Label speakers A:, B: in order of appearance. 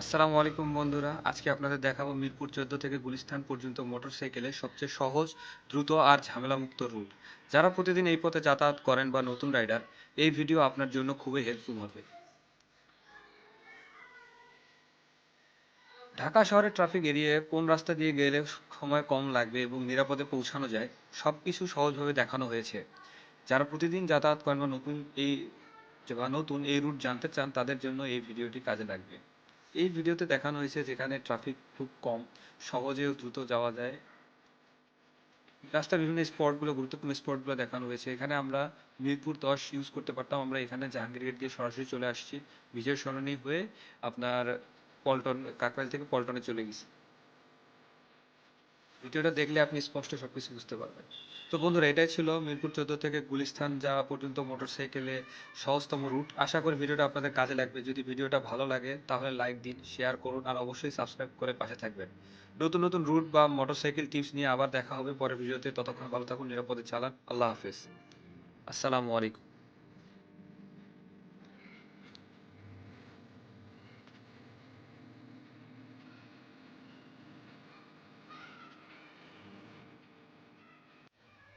A: আসসালামু আলাইকুম বন্ধুরা। আজকে আপনাদের দেখাবো মিরপুর ১৪ থেকে গুলিস্তান পর্যন্ত মোটরসাইকেলের সবচেয়ে সহজ, দ্রুত আর ঝামেলামুক্ত রুট। যারা প্রতিদিন এই পথে যাতায়াত করেন বা নতুন রাইডার, এই ভিডিও আপনার জন্য খুবই হেল্পফুল হবে। ঢাকা শহরে ট্রাফিক এড়িয়ে কোন রাস্তা দিয়ে গেলে সময় কম লাগবে এবং নিরাপদে পৌঁছানো যায়, সবকিছু সহজভাবে দেখানো হয়েছে। যারা প্রতিদিন যাতায়াত করেন বা নতুন এই রুট জানতে চান, তাদের জন্য এই ভিডিওটি কাজে লাগবে। এই ভিডিওতে দেখানো হয়েছে যেখানে ট্রাফিক খুব কম, সহজে ও দ্রুত যাওয়া যায়। রাস্তার বিভিন্ন স্পটগুলো, গুরুত্বপূর্ণ স্পটগুলো দেখানো হয়েছে। এখানে আমরা মিরপুর ১০ ইউজ করতে পারতাম, আমরা এখানে জাহাঙ্গীর গেট দিয়ে সরাসরি চলে আসছি। বিজয় সরণি হয়ে আপনার পল্টন, কাকরাইল থেকে পল্টনে চলে গেছি। ভিডিওটা দেখলে আপনি স্পষ্ট সবকিছু বুঝতে পারবেন। তো বন্ধুরা, এটাই ছিল মিরপুর ১৪ থেকে গুলিস্তান যাওয়া পর্যন্ত মোটরসাইকেলে সহজতম রুট। আশা করি ভিডিওটা আপনাদের কাজে লাগবে। যদি ভিডিওটা ভালো লাগে তাহলে লাইক দিন, শেয়ার করুন আর অবশ্যই সাবস্ক্রাইব করে পাশে থাকবেন। নতুন নতুন রুট বা মোটরসাইকেল টিপস নিয়ে আবার দেখা হবে পরের ভিডিওতে। ততক্ষণ ভালো থাকুন, নিরাপদে চালান। আল্লাহ হাফেজ। আসসালামু আলাইকুম।